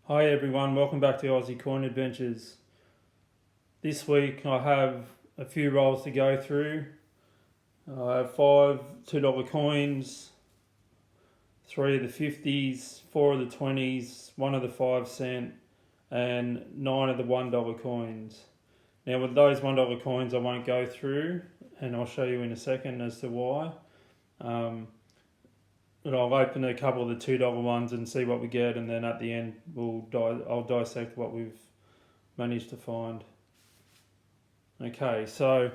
Hi everyone, welcome back to Aussie Coin Adventures. This week I have a few rolls to go through. I have 5 $2 coins, 3 of the 50s, 4 of the 20s, 1 of the 5 cent and 9 of the $1 coins. Now with those $1 coins I won't go through, and I'll show you in a second as to why. But I'll open a couple of the $2 ones and see what we get, and then at the end I'll dissect what we've managed to find. Okay, so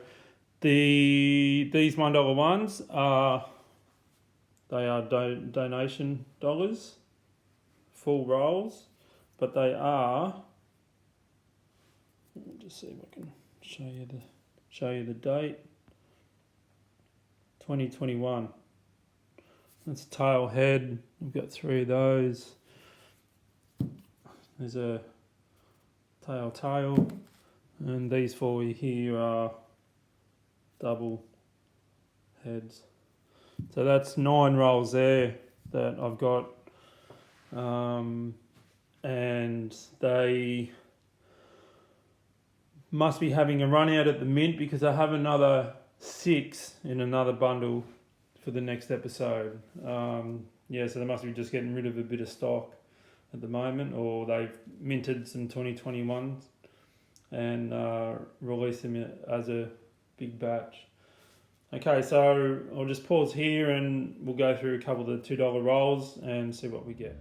these $1 ones are donation dollars, full rolls, but they are. Let me just see if I can show you the date. 2021. That's tail head. We've got 3 of those. There's a tail, and these 4 here are double heads. So that's 9 rolls there that I've got, and they must be having a run out at the mint because I have another 6 in another bundle for the next episode. So they must be just getting rid of a bit of stock at the moment, or they've minted some 2021s and released them as a big batch. Okay, so I'll just pause here and we'll go through a couple of the $2 rolls and see what we get.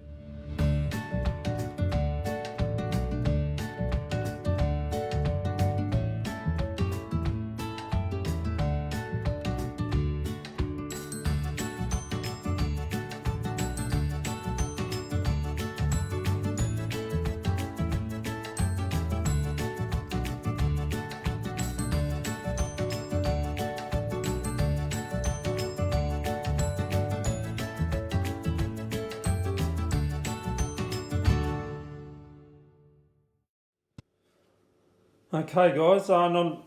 Okay guys, not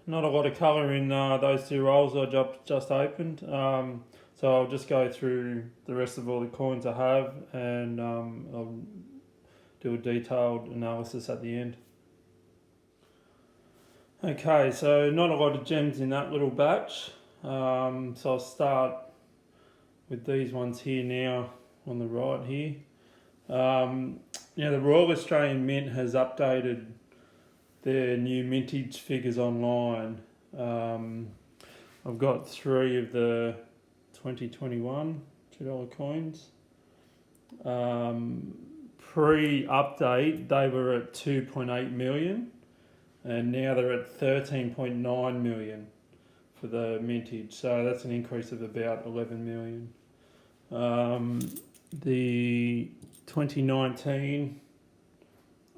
a lot of colour in those 2 rolls I just opened, so I'll just go through the rest of all the coins I have, and I'll do a detailed analysis at the end. Okay, so not a lot of gems in that little batch, so I'll start with these ones here now on the right here. The Royal Australian Mint has updated their new mintage figures online. I've got 3 of the 2021 $2 coins. Pre-update they were at 2.8 million, and now they're at 13.9 million for the mintage, so that's an increase of about 11 million. The 2019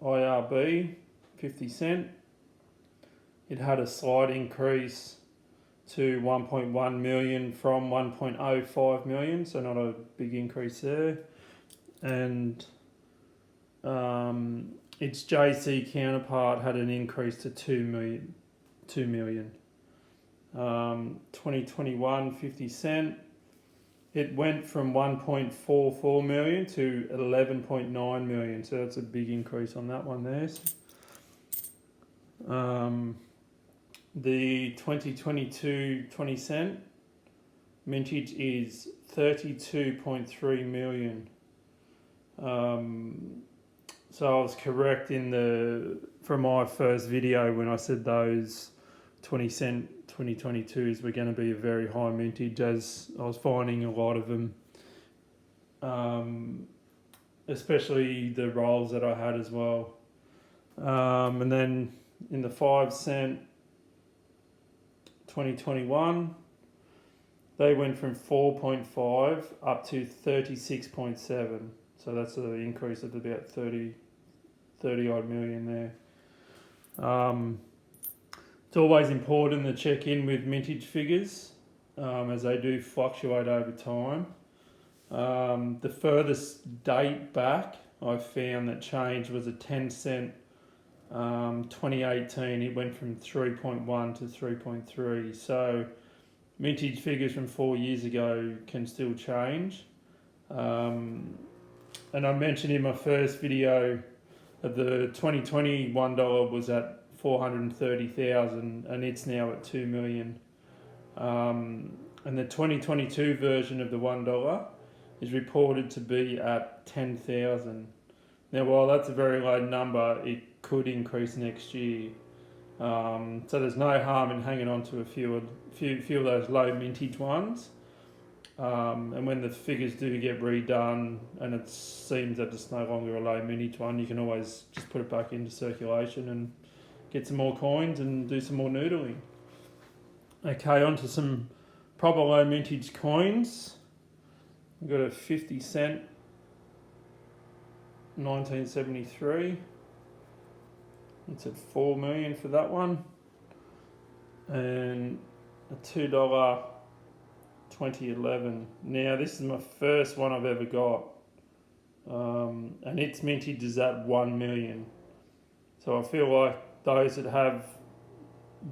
IRB 50 cent, it had a slight increase to 1.1 million from 1.05 million, so not a big increase there. And its JC counterpart had an increase to 2 million. 2021 50 cent, it went from 1.44 million to 11.9 million, so that's a big increase on that one there. The 2022 20 cent mintage is 32.3 million. So I was correct from my first video when I said those 20 cent 2022s were going to be a very high mintage, as I was finding a lot of them, especially the rolls that I had as well. And then in the 5 cent 2021, they went from 4.5 up to 36.7, so that's an increase of about 30 odd million there. It's always important to check in with mintage figures, as they do fluctuate over time. The furthest date back I found that changed was a 10 cent 2018, it went from 3.1 to 3.3. So mintage figures from 4 years ago can still change. And I mentioned in my first video that the 2020 $1 was at 430,000 and it's now at 2 million. And the 2022 version of the $1 is reported to be at 10,000. Now, while that's a very low number, it could increase next year. So there's no harm in hanging on to a few of those low mintage ones. And when the figures do get redone and it seems that it's no longer a low mintage one, you can always just put it back into circulation and get some more coins and do some more noodling. Okay, on to some proper low mintage coins. We've got a 50 cent 1973. It's at 4 million for that one. And a $2 2011. Now this is my first one I've ever got. And its mintage is at 1 million. So I feel like those that have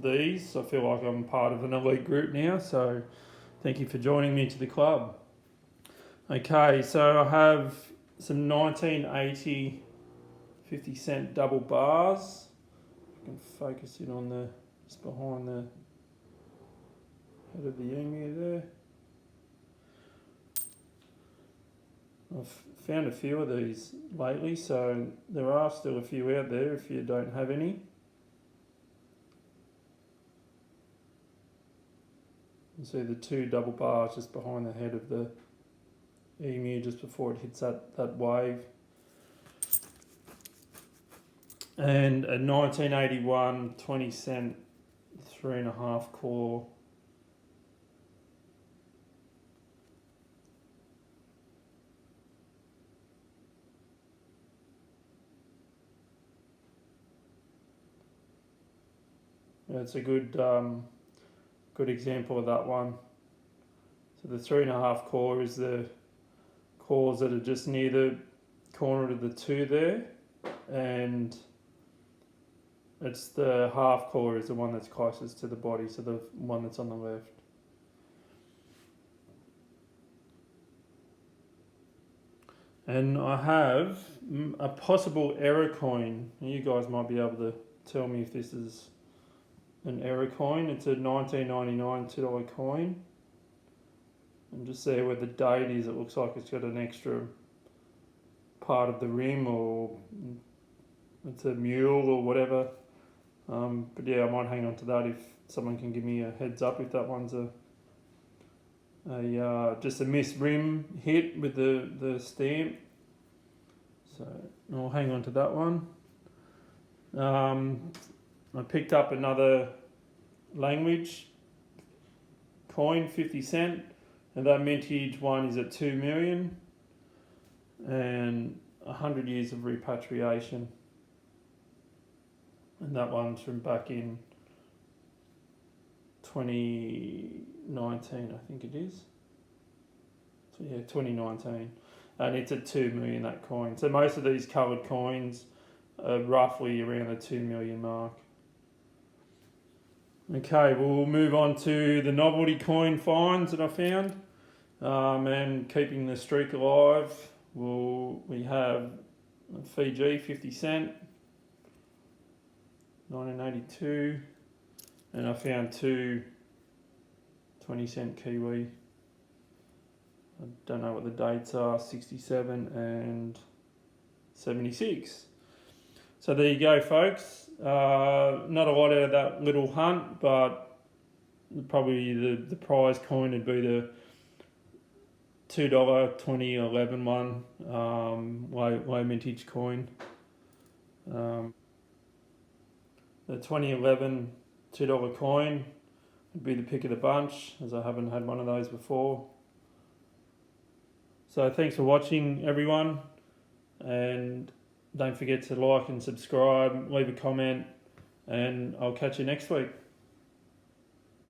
these, I feel like I'm part of an elite group now. So thank you for joining me to the club. Okay, so I have some 1980 50 cent double bars. I can focus in on the, just behind the head of the emu there. I've found a few of these lately, so there are still a few out there if you don't have any. You see the two double bars just behind the head of the emu just before it hits that wave. And a 1981 20 cent 3.5 claw. Yeah, it's a good example of that one. So the 3.5 claw is the claws that are just near the corner of the two there, and it's the half claw is the one that's closest to the body, so the one that's on the left. And I have a possible error coin. You guys might be able to tell me if this is an error coin. It's a 1999 $2 coin. And just there where the date is, it looks like it's got an extra part of the rim, or it's a mule or whatever. But yeah, I might hang on to that if someone can give me a heads up if that one's just a missed rim hit with the stamp. So I'll hang on to that one. I picked up another language coin, 50 cent, and that mintage one is at 2 million and 100 years of repatriation. And that one's from back in 2019, I think it is. So yeah, 2019. And it's at 2 million, that coin. So most of these coloured coins are roughly around the 2 million mark. Okay, we'll move on to the novelty coin finds that I found. And keeping the streak alive, we have Fiji 50 cent, 1982, and I found two 20 cent Kiwi. I don't know what the dates are, 67 and 76. So there you go, folks. Not a lot out of that little hunt, but probably the prize coin would be the $2 2011 one, low mintage coin. The 2011 $2 coin would be the pick of the bunch, as I haven't had one of those before. So thanks for watching, everyone, and don't forget to like and subscribe, leave a comment, and I'll catch you next week.